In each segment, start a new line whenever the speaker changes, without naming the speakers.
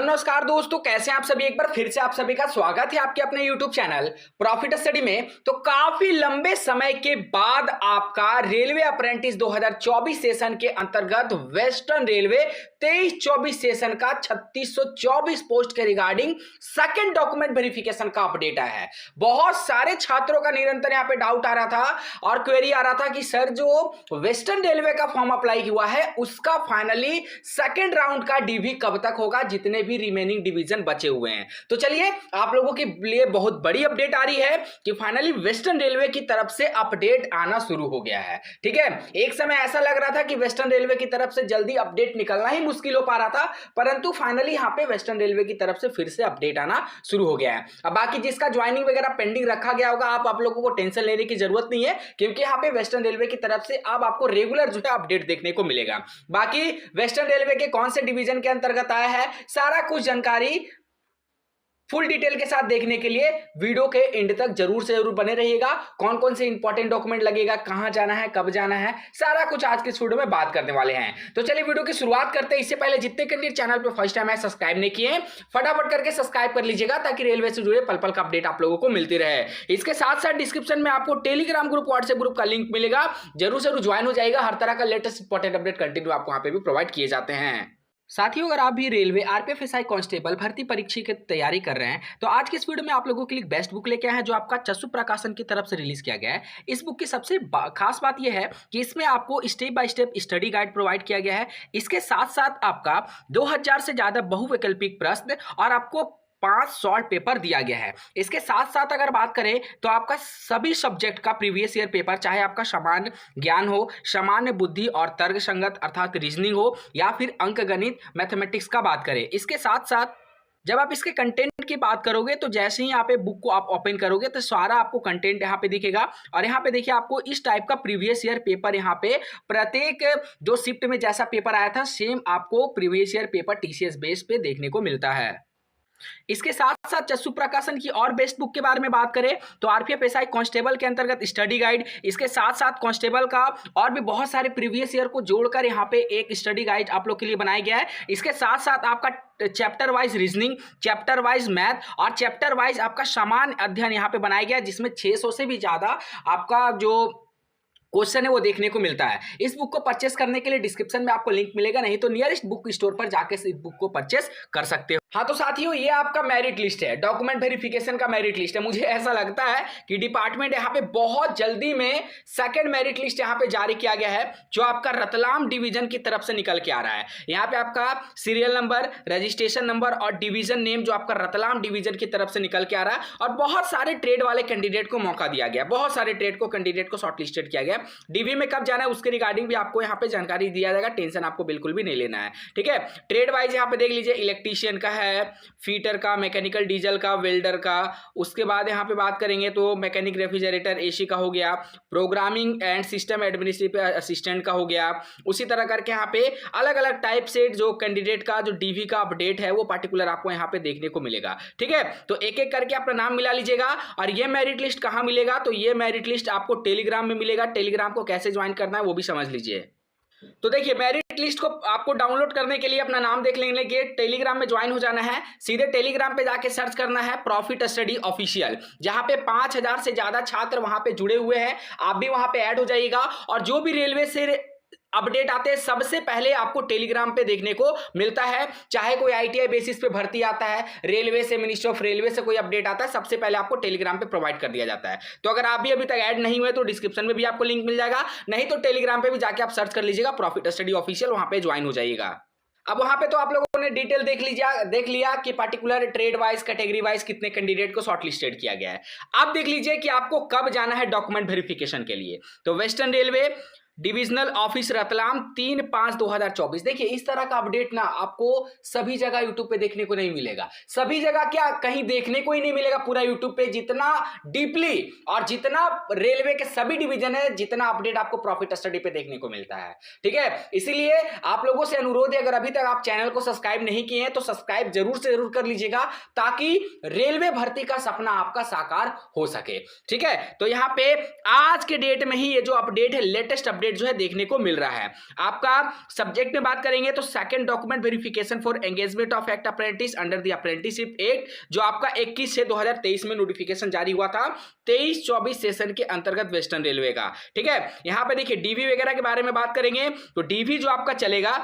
नमस्कार दोस्तों, कैसे हैं आप सभी। एक बार फिर से आप सभी का स्वागत है आपके अपने YouTube चैनल प्रॉफिट स्टडी में। तो काफी लंबे समय के बाद आपका रेलवे अप्रेंटिस 2024 सेशन के अंतर्गत वेस्टर्न रेलवे 23-24 सेशन का 3624 पोस्ट के रिगार्डिंग सेकंड डॉक्यूमेंट वेरिफिकेशन का अपडेट आया है। बहुत सारे छात्रों का निरंतर यहाँ पे डाउट आ रहा था और क्वेरी आ रहा था कि सर जो वेस्टर्न रेलवे का फॉर्म अप्लाई हुआ है उसका फाइनली सेकंड राउंड का डीवी कब तक होगा, जितने भी रिमेनिंग डिवीजन बचे हुए हैं। तो चलिए आप लोगों के लिए बहुत बड़ी अपडेट आ रही है कि फाइनली वेस्टर्न रेलवे की तरफ से अपडेट आना शुरू हो गया है। ठीक है, एक समय ऐसा लग रहा था कि वेस्टर्न रेलवे की तरफ से जल्दी अपडेट निकलना ही मुश्किल हो पा रहा था, परंतु फाइनली यहां पे वेस्टर्न रेलवे की तरफ से फिर से अपडेट आना शुरू हो गया है। अब बाकी जिसका ज्वाइनिंग वगैरह पेंडिंग रखा गया होगा, आप लोगों को टेंशन लेने की जरूरत नहीं है, क्योंकि यहां पे वेस्टर्न रेलवे की तरफ से अब आपको रेगुलर जो है अपडेट देखने को मिलेगा। बाकी वेस्टर्न रेलवे के कौन से डिवीजन के अंतर्गत आया है, सारा कुछ जानकारी फुल डिटेल के साथ देखने के लिए वीडियो के एंड तक जरूर से जरूर बने रहिएगा। कौन कौन से इंपॉर्टेंट डॉक्यूमेंट लगेगा, कहां जाना है, कब जाना है, सारा कुछ आज के इस वीडियो में बात करने वाले हैं। तो चलिए वीडियो की शुरुआत करते हैं। इससे पहले जितने कैंडिडेट चैनल पे फर्स्ट टाइम है सब्सक्राइब नहीं किए, फटाफट करके सब्सक्राइब कर लीजिएगा ताकि रेलवे से जुड़े पल पल का अपडेट आप लोगों को मिलती रहे। इसके साथ साथ डिस्क्रिप्शन में आपको टेलीग्राम ग्रुप, व्हाट्सएप ग्रुप का लिंक मिलेगा, जरूर से जरूर ज्वाइन हो जाएगा। हर तरह का लेटेस्ट इंपॉर्टेंट अपडेट कंटिन्यू आपको वहां पे भी प्रोवाइड किए जाते हैं। साथियों, अगर आप भी रेलवे आरपीएफ एसआई कांस्टेबल भर्ती परीक्षा की तैयारी कर रहे हैं तो आज की इस वीडियो में आप लोगों के लिए बेस्ट बुक लेके आए हैं, जो आपका चस्सू प्रकाशन की तरफ से रिलीज किया गया है। इस बुक की सबसे खास बात यह है कि इसमें आपको step by step study guide provide किया गया है। इसके साथ साथ आपका 2000 से ज्यादा बहुवैकल्पिक प्रश्न और आपको 5 शॉर्ट पेपर दिया गया है। इसके साथ साथ अगर बात करें तो आपका सभी सब्जेक्ट का प्रीवियस ईयर पेपर, चाहे आपका सामान्य ज्ञान हो, सामान्य बुद्धि और तर्क संगत अर्थात रीजनिंग हो, या फिर अंक गणित मैथमेटिक्स का बात करें। इसके साथ साथ जब आप इसके कंटेंट की बात करोगे तो जैसे ही यहाँ पे बुक को आप ओपन करोगे तो सारा आपको कंटेंट यहाँ पे दिखेगा। और यहाँ पे देखिए आपको इस टाइप का प्रीवियस ईयर पेपर यहाँ पे प्रत्येक जो शिफ्ट में जैसा पेपर आया था सेम आपको previous year paper TCS base पे देखने को मिलता है। इसके साथ साथ चस्सू प्रकाशन की और बेस्ट बुक के बारे में बात करें तो आरपीएफ एसआई कांस्टेबल के अंतर्गत स्टडी गाइड, इसके साथ साथ कांस्टेबल का और भी बहुत सारे प्रीवियस ईयर को जोड़कर यहाँ पे एक स्टडी गाइड आप लोग के लिए बनाया गया है। इसके साथ साथ आपका chapter wise reasoning, chapter wise math और चैप्टर वाइज आपका सामान्य अध्ययन यहाँ पे बनाया गया है, जिसमें 600 से भी ज्यादा आपका जो क्वेश्चन है वो देखने को मिलता है। इस बुक को परचेस करने के लिए डिस्क्रिप्शन में आपको लिंक मिलेगा, नहीं तो नियरेस्ट बुक स्टोर पर जाके इस बुक को परचेस कर सकते हो। हाँ तो साथियों, ये आपका मेरिट लिस्ट है, डॉक्यूमेंट वेरिफिकेशन का मेरिट लिस्ट है। मुझे ऐसा लगता है कि डिपार्टमेंट यहाँ पे बहुत जल्दी में सेकंड मेरिट लिस्ट यहाँ पे जारी किया गया है, जो आपका रतलाम डिवीजन की तरफ से निकल के आ रहा है। यहाँ पे आपका सीरियल नंबर, रजिस्ट्रेशन नंबर और डिवीजन नेम जो आपका रतलाम डिवीजन की तरफ से निकल के आ रहा है। और बहुत सारे ट्रेड वाले कैंडिडेट को मौका दिया गया, बहुत सारे ट्रेड को कैंडिडेट को शॉर्टलिस्टेड किया गया। डीवी में कब जाना है उसके रिगार्डिंग भी आपको यहाँ पे जानकारी दिया जाएगा, टेंशन आपको बिल्कुल भी नहीं लेना है। ठीक है, ट्रेड वाइज यहाँ पे देख लीजिए, इलेक्ट्रीशियन का है, फीटर का, मैकेनिकल डीजल का, वेल्डर का। उसके बाद यहाँ पे बात करेंगे तो मैकेनिक रेफ्रिजरेटर एसी का हो गया, programming and system administrative assistant का हो गया। उसी तरह करके यहाँ पे अलग अलग टाइप से जो कैंडिडेट का जो डीवी का अपडेट है वो पार्टिकुलर आपको यहाँ पे देखने को मिलेगा। ठीक है, तो एक एक करके अपना नाम मिला लीजिएगा। और ये मेरिट लिस्ट कहाँ मिलेगा, तो ये मेरिट लिस्ट आपको टेलीग्राम में मिलेगा। टेलीग्राम को कैसे ज्वाइन करना है वो भी समझ लीजिए। तो देखिए, मेरिट लिस्ट को आपको डाउनलोड करने के लिए अपना नाम देख लेने के टेलीग्राम में ज्वाइन हो जाना है। सीधे टेलीग्राम पे जाके सर्च करना है प्रॉफिट स्टडी ऑफिशियल, जहां पे 5000 से ज्यादा छात्र वहां पे जुड़े हुए हैं। आप भी वहां पे ऐड हो जाइएगा और जो भी रेलवे से अपडेट आते हैं सबसे पहले आपको टेलीग्राम पे देखने को मिलता है। चाहे कोई आईटीआई बेसिस पे भर्ती आता है, रेलवे से, मिनिस्ट्री ऑफ रेलवे से कोई अपडेट आता है, सबसे पहले आपको टेलीग्राम पे प्रोवाइड कर दिया जाता है। तो अगर आप भी अभी तक ऐड नहीं हुए तो डिस्क्रिप्शन में भी आपको लिंक मिल जाएगा, नहीं तो टेलीग्राम पे भी जाके आप सर्च कर लीजिएगा प्रॉफिट स्टडी ऑफिशियल, वहां पे ज्वाइन हो जाइएगा। अब वहां पे तो आप लोगों ने डिटेल देख लिया कि particular trade wise, category wise कितने कैंडिडेट को शॉर्टलिस्टेड किया गया है। अब देख लीजिए कि आपको कब जाना है डॉक्यूमेंट वेरिफिकेशन के लिए। तो western railway divisional office Ratlam 3/5/2024। देखिए, इस तरह का अपडेट ना आपको सभी जगह यूट्यूब पे देखने को नहीं मिलेगा। सभी जगह क्या, कहीं देखने को ही नहीं मिलेगा पूरा यूट्यूब पे। जितना डीपली और जितना रेलवे के सभी डिवीजन है, जितना अपडेट आपको प्रॉफिट स्टडी पे देखने को मिलता है। ठीक है, इसीलिए आप लोगों से अनुरोध है, अगर अभी तक आप चैनल को सब्सक्राइब नहीं किए हैं तो सब्सक्राइब जरूर से जरूर कर लीजिएगा, ताकि रेलवे भर्ती का सपना आपका साकार हो सके। ठीक है, तो यहाँ पे आज के डेट में ही ये जो अपडेट है, लेटेस्ट अपडेट अपडेट जो है देखने को मिल रहा है। आपका सब्जेक्ट में बात करेंगे तो second document verification for engagement of act apprentice under the apprenticeship act, जो आपका 21 से 2023 में नोटिफिकेशन जारी हुआ था 23-24 सेशन के अंतर्गत वेस्टर्न रेलवे का। ठीक है, यहां पे देखिए डीवी वगैरह के बारे में बात करेंगे तो डीवी जो आपका चलेगा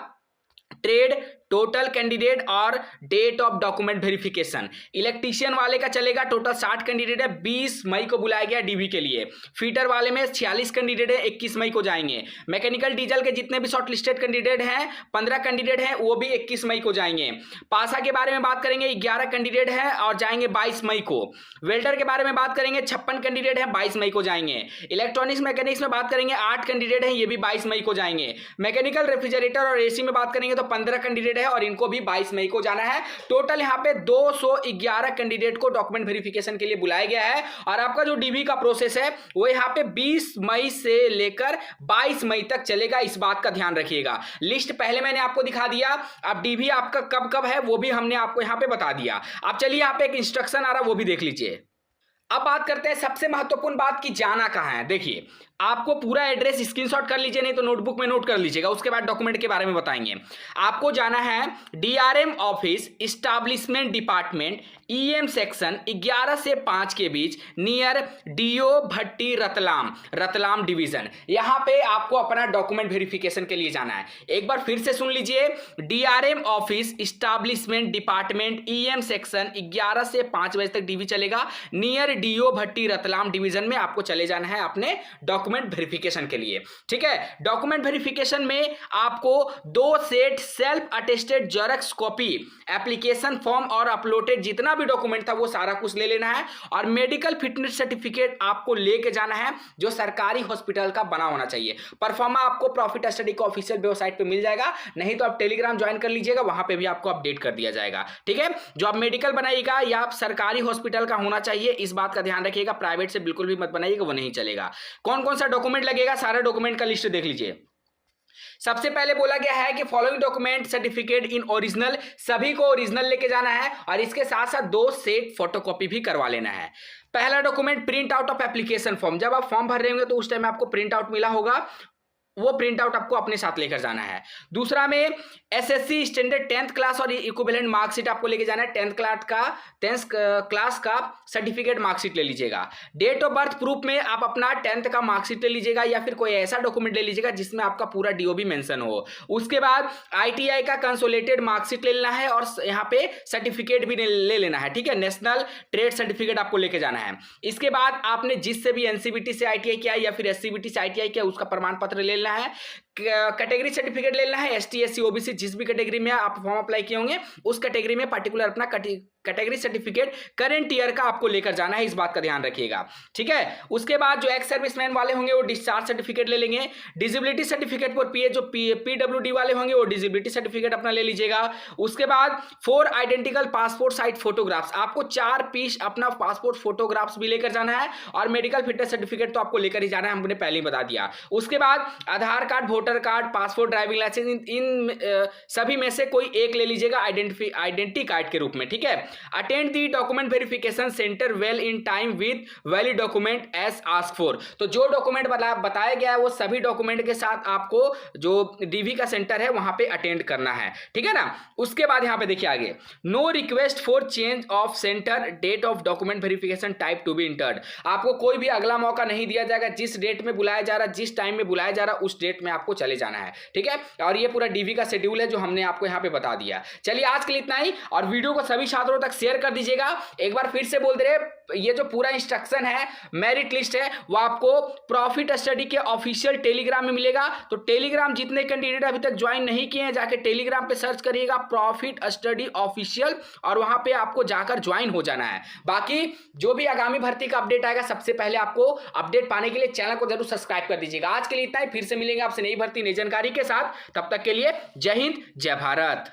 ट्रेड, टोटल कैंडिडेट और date of document verification. Electrician वाले का चलेगा टोटल 60 कैंडिडेट है, 20 मई को बुलाया गया डीवी के लिए। फीटर वाले में 46 कैंडिडेट है, 21 मई को जाएंगे। मैकेनिकल डीजल के जितने भी शॉर्ट लिस्टेड कैंडिडेट हैं 15 कैंडिडेट हैं, वो भी 21 मई को जाएंगे। पासा के बारे में बात करेंगे 11 कैंडिडेट हैं और जाएंगे 22 मई को। वेल्डर के बारे में बात करेंगे 56 कैंडिडेट हैं, 22 मई को जाएंगे। इलेक्ट्रॉनिक्स मैकेनिक्स में बात करेंगे 8 कैंडिडेट हैं, ये भी 22 मई को जाएंगे। मैकेनिकल रेफ्रिजरेटर और एसी में बात करेंगे तो 15 कैंडिडेट है और इनको भी 22 मई को जाना है। टोटल यहां पे 211 कैंडिडेट को डॉक्यूमेंट वेरिफिकेशन के लिए बुलाया गया है और आपका जो डीवी का प्रोसेस है वो यहां पे 20 मई से लेकर 22 मई तक चलेगा, इस बात का ध्यान रखिएगा। लिस्ट पहले मैंने आपको दिखा दिया, अब डीवी आपका कब कब है वो भी हमने आपको यहां पे बता दिया। अब चलिए यहां पे एक इंस्ट्रक्शन आ रहा है वो भी देख लीजिए। अब बात करते हैं सबसे महत्वपूर्ण बात की जाना कहां है। देखिए आपको पूरा एड्रेस स्क्रीनशॉट कर लीजिए, नहीं तो नोटबुक में नोट कर लीजिएगा, उसके बाद डॉक्यूमेंट के बारे में बताएंगे। आपको जाना है DRM office, establishment department, EM section 11 से 5 के बीच, near DO Bhatti Ratlam, Ratlam division. यहां पे आपको अपना डॉक्यूमेंट वेरिफिकेशन के लिए जाना है। एक बार फिर से सुन लीजिए, DRM office, establishment department, EM section 11 से 5 बजे तक डीवी चलेगा। Near DO Bhatti Ratlam division में आपको चले जाना है अपने डॉक्यूमेंट वेरिफिकेशन के लिए। ठीक है, डॉक्यूमेंट वेरिफिकेशन में आपको 2 set self attested xerox copy, application form और अपलोडेड जितना भी डॉक्यूमेंट था वो सारा कुछ ले लेना है और मेडिकल फिटनेस सर्टिफिकेट आपको लेके जाना है जो सरकारी हॉस्पिटल का बना होना चाहिए। परफॉर्मा आपको प्रॉफिट स्टडी का ऑफिशियल वेबसाइट पे मिल जाएगा, नहीं तो आप टेलीग्राम ज्वाइन कर लीजिएगा, वहां पे भी आपको अपडेट कर दिया जाएगा। ठीक है, जो आप मेडिकल बनाइएगा या आप सरकारी हॉस्पिटल का होना चाहिए, इस बात का ध्यान रखिएगा। प्राइवेट से बिल्कुल भी मत बनाइएगा, वो नहीं चलेगा। कौन कौन सा डॉक्यूमेंट लगेगा, सारे डॉक्यूमेंट का लिस्ट देख लीजिए। सबसे पहले बोला गया है कि following document certificate in original, सभी को ओरिजिनल लेके जाना है और इसके साथ साथ 2 सेट फोटोकॉपी भी करवा लेना है। पहला document print out of application form, जब आप फॉर्म भर रहे होंगे तो उस टाइम आपको प्रिंट आउट मिला होगा, वो प्रिंट आउट आपको अपने साथ लेकर जाना है। दूसरा में एसएससी स्टैंडर्ड 10th क्लास और इक्विवेलेंट मार्कशीट आपको लेके जाना है। 10th क्लास का सर्टिफिकेट मार्कशीट ले लीजिएगा। डेट ऑफ बर्थ प्रूफ में आप अपना 10th का मार्कशीट ले लीजिएगा या फिर कोई ऐसा डॉक्यूमेंट ले लीजिएगा जिसमें आपका पूरा डीओबी मेंशन हो। उसके बाद आईटीआई का कंसोलिडेटेड मार्कशीट ले लेना है और यहाँ पे सर्टिफिकेट भी ले लेना है। ठीक है, नेशनल ट्रेड सर्टिफिकेट आपको लेके जाना है। इसके बाद आपने जिससे भी एनसीबीटी से आईटीआई किया या फिर एससीबीटी से आईटीआई किया उसका प्रमाण पत्र ले है। कैटेगरी सर्टिफिकेट लेना है, एसटी एससी ओबीसी जिस भी कैटेगरी में आप फॉर्म अप्लाई किए होंगे उस कैटेगरी में पर्टिकुलर अपना कैटेगरी सर्टिफिकेट करंट ईयर का आपको लेकर जाना है, इस बात का ध्यान रखिएगा। ठीक है, उसके बाद जो एक्स सर्विसमैन वाले होंगे वो डिस्चार्ज सर्टिफिकेट ले लेंगे। डिसेबिलिटी सर्टिफिकेट फॉर पीए, जो पीडब्ल्यूडी वाले होंगे वो डिसेबिलिटी सर्टिफिकेट अपना ले लीजिएगा। उसके बाद 4 आइडेंटिकल पासपोर्ट साइज फोटोग्राफ्स, आपको 4 पीस अपना पासपोर्ट फोटोग्राफ्स भी लेकर जाना है और मेडिकल फिटनेस सर्टिफिकेट तो आपको लेकर ही जाना है, हमने पहले ही बता दिया। उसके बाद Aadhaar card, voter card, passport, driving licence, इन सभी में से कोई एक ले लीजिएगा आइडेंटिटी कार्ड के रूप में। ठीक है, attend the document verification centre well in time with valid document as ask for, तो जो डॉक्यूमेंट बताया गया है वो सभी डॉक्यूमेंट के साथ आपको जो डीवी का सेंटर है वहां पे अटेंड करना है। ठीक है ना। उसके बाद यहां पे देखिए आगे, no request for change of centre, date of document verification type to be entered, आपको कोई भी अगला मौका नहीं दिया जाएगा। जिस डेट में बुलाया जा रहा है, जिस टाइम में बुलाया जा रहा है उस डेट में आपको चले जाना है। ठीक है, और ये पूरा डीवी का शेड्यूल है जो हमने आपको यहाँ पे बता दिया। चलिए आज के लिए इतना ही, और वीडियो को सभी छात्रों तक शेयर कर दीजिएगा। एक बार फिर से बोल दे रहे, ये जो पूरा इंस्ट्रक्शन है, मेरिट लिस्ट है, वो आपको प्रॉफिट स्टडी के ऑफिशियल टेलीग्राम में मिलेगा। तो टेलीग्राम जितने कैंडिडेट अभी तक ज्वाइन नहीं किए हैं, जाके टेलीग्राम पे सर्च करिएगा प्रॉफिट स्टडी ऑफिशियल, और वहां पे आपको जाकर ज्वाइन हो जाना है। बाकी जो भी आगामी भर्ती का अपडेट आएगा, सबसे पहले आपको अपडेट पाने के लिए चैनल को जरूर सब्सक्राइब कर दीजिएगा। आज के लिए इतना ही, फिर से मिलेंगे आपसे नई भर्ती नई जानकारी के साथ। तब तक के लिए जय हिंद, जय भारत।